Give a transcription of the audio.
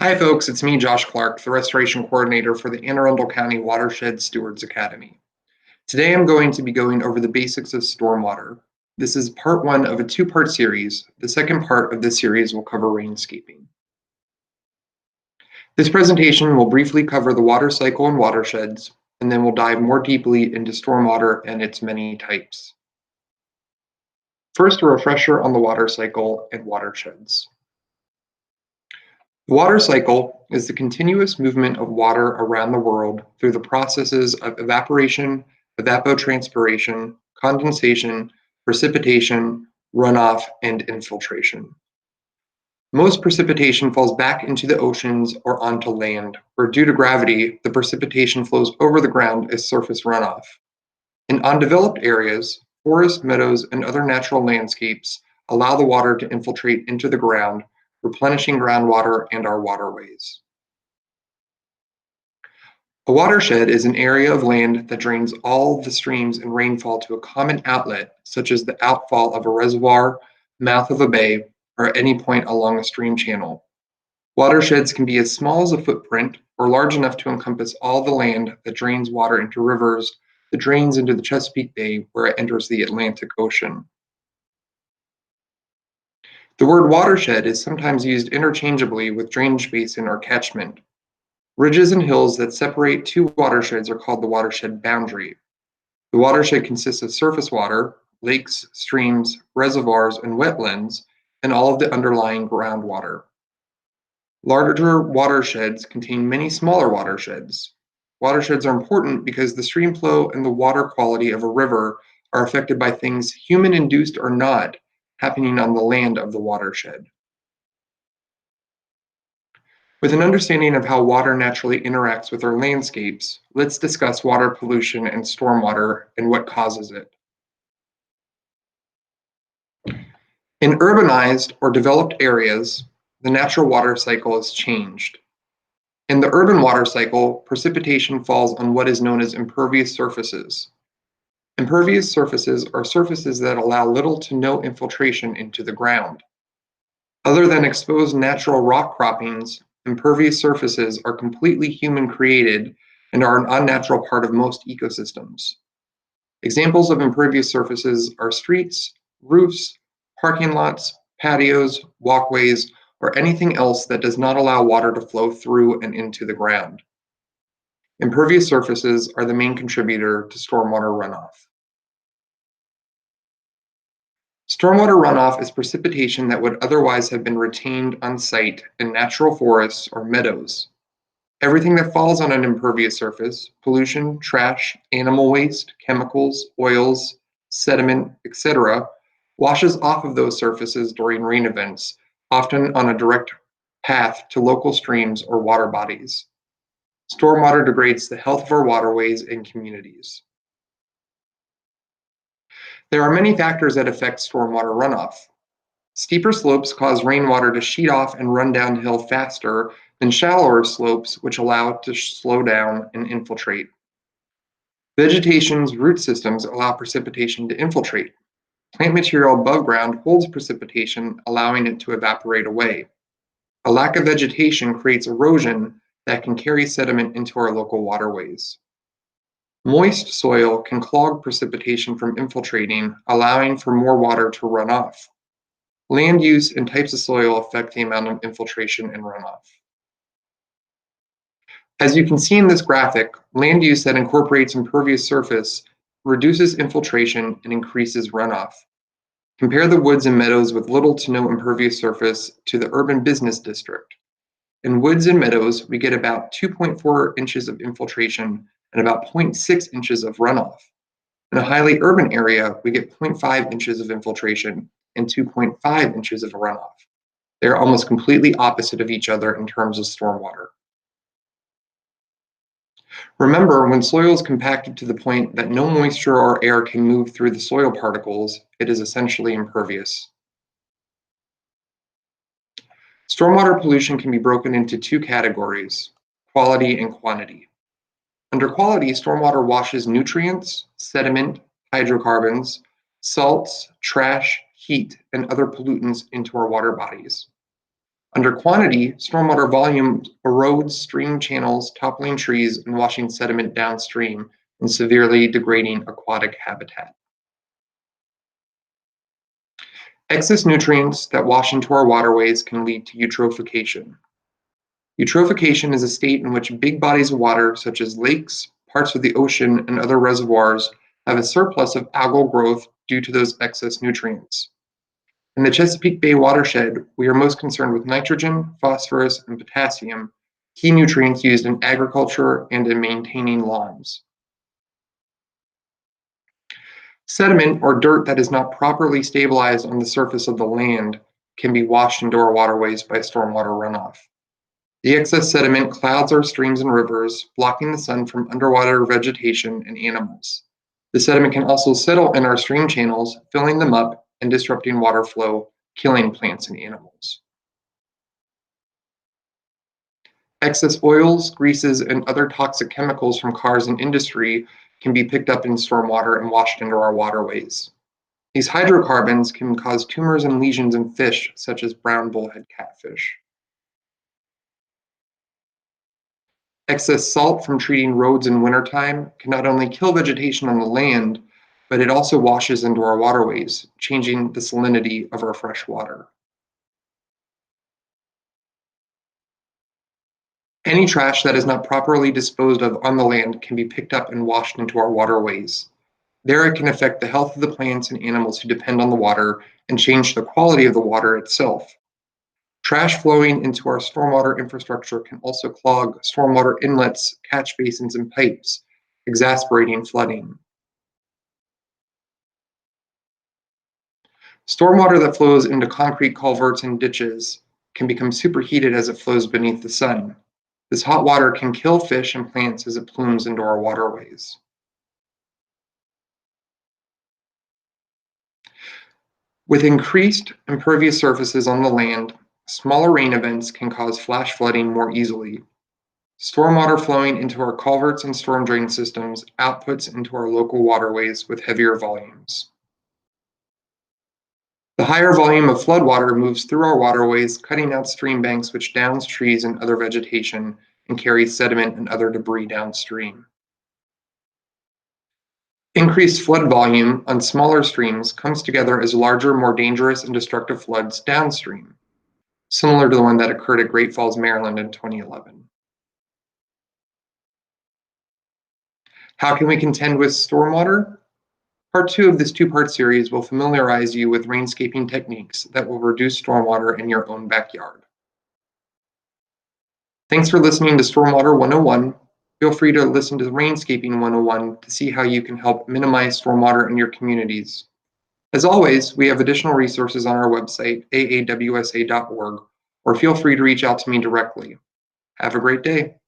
Hi folks, it's me, Josh Clark, the Restoration Coordinator for the Anne Arundel County Watershed Stewards Academy. Today I'm going to be going over the basics of stormwater. This is part one of a two-part series. The second part of this series will cover rainscaping. This presentation will briefly cover the water cycle and watersheds, and then we'll dive more deeply into stormwater and its many types. First, a refresher on the water cycle and watersheds. The water cycle is the continuous movement of water around the world through the processes of evaporation, evapotranspiration, condensation, precipitation, runoff, and infiltration. Most precipitation falls back into the oceans or onto land, where due to gravity, the precipitation flows over the ground as surface runoff. In undeveloped areas, forests, meadows, and other natural landscapes allow the water to infiltrate into the ground, replenishing groundwater and our waterways. A watershed is an area of land that drains all the streams and rainfall to a common outlet, such as the outfall of a reservoir, mouth of a bay, or any point along a stream channel. Watersheds can be as small as a footprint or large enough to encompass all the land that drains water into rivers, that drains into the Chesapeake Bay where it enters the Atlantic Ocean. The word watershed is sometimes used interchangeably with drainage basin or catchment. Ridges and hills that separate two watersheds are called the watershed boundary. The watershed consists of surface water, lakes, streams, reservoirs, and wetlands, and all of the underlying groundwater. Larger watersheds contain many smaller watersheds. Watersheds are important because the stream flow and the water quality of a river are affected by things, human-induced or not, happening on the land of the watershed. With an understanding of how water naturally interacts with our landscapes, let's discuss water pollution and stormwater and what causes it. In urbanized or developed areas, the natural water cycle is changed. In the urban water cycle, precipitation falls on what is known as impervious surfaces. Impervious surfaces are surfaces that allow little to no infiltration into the ground. Other than exposed natural rock croppings, impervious surfaces are completely human-created and are an unnatural part of most ecosystems. Examples of impervious surfaces are streets, roofs, parking lots, patios, walkways, or anything else that does not allow water to flow through and into the ground. Impervious surfaces are the main contributor to stormwater runoff. Stormwater runoff is precipitation that would otherwise have been retained on site in natural forests or meadows. Everything that falls on an impervious surface, pollution, trash, animal waste, chemicals, oils, sediment, etc., washes off of those surfaces during rain events, often on a direct path to local streams or water bodies. Stormwater degrades the health of our waterways and communities. There are many factors that affect stormwater runoff. Steeper slopes cause rainwater to sheet off and run downhill faster than shallower slopes, which allow it to slow down and infiltrate. Vegetation's root systems allow precipitation to infiltrate. Plant material above ground holds precipitation, allowing it to evaporate away. A lack of vegetation creates erosion that can carry sediment into our local waterways. Moist soil can clog precipitation from infiltrating, allowing for more water to run off. Land use and types of soil affect the amount of infiltration and runoff. As you can see in this graphic, land use that incorporates impervious surface reduces infiltration and increases runoff. Compare the woods and meadows with little to no impervious surface to the urban business district. In woods and meadows, we get about 2.4 inches of infiltration and about 0.6 inches of runoff. In a highly urban area, we get 0.5 inches of infiltration and 2.5 inches of runoff. They're almost completely opposite of each other in terms of stormwater. Remember, when soil is compacted to the point that no moisture or air can move through the soil particles, it is essentially impervious. Stormwater pollution can be broken into two categories: quality and quantity. Under quality, stormwater washes nutrients, sediment, hydrocarbons, salts, trash, heat, and other pollutants into our water bodies. Under quantity, stormwater volume erodes stream channels, toppling trees and washing sediment downstream and severely degrading aquatic habitat. Excess nutrients that wash into our waterways can lead to eutrophication. Eutrophication is a state in which big bodies of water, such as lakes, parts of the ocean, and other reservoirs, have a surplus of algal growth due to those excess nutrients. In the Chesapeake Bay watershed, we are most concerned with nitrogen, phosphorus, and potassium, key nutrients used in agriculture and in maintaining lawns. Sediment or dirt that is not properly stabilized on the surface of the land can be washed into our waterways by stormwater runoff. The excess sediment clouds our streams and rivers, blocking the sun from underwater vegetation and animals. The sediment can also settle in our stream channels, filling them up and disrupting water flow, killing plants and animals. Excess oils, greases, and other toxic chemicals from cars and industry can be picked up in stormwater and washed into our waterways. These hydrocarbons can cause tumors and lesions in fish, such as brown bullhead catfish. Excess salt from treating roads in wintertime can not only kill vegetation on the land, but it also washes into our waterways, changing the salinity of our fresh water. Any trash that is not properly disposed of on the land can be picked up and washed into our waterways. There it can affect the health of the plants and animals who depend on the water and change the quality of the water itself. Trash flowing into our stormwater infrastructure can also clog stormwater inlets, catch basins, and pipes, exacerbating flooding. Stormwater that flows into concrete culverts and ditches can become superheated as it flows beneath the sun. This hot water can kill fish and plants as it plumes into our waterways. With increased impervious surfaces on the land, smaller rain events can cause flash flooding more easily. Stormwater flowing into our culverts and storm drain systems outputs into our local waterways with heavier volumes. The higher volume of floodwater moves through our waterways, cutting out stream banks which downs trees and other vegetation and carries sediment and other debris downstream. Increased flood volume on smaller streams comes together as larger, more dangerous and destructive floods downstream, similar to the one that occurred at Great Falls, Maryland in 2011. How can we contend with stormwater? Part 2 of this two-part series will familiarize you with rainscaping techniques that will reduce stormwater in your own backyard. Thanks for listening to Stormwater 101. Feel free to listen to Rainscaping 101 to see how you can help minimize stormwater in your communities. As always, we have additional resources on our website, aawsa.org, or feel free to reach out to me directly. Have a great day.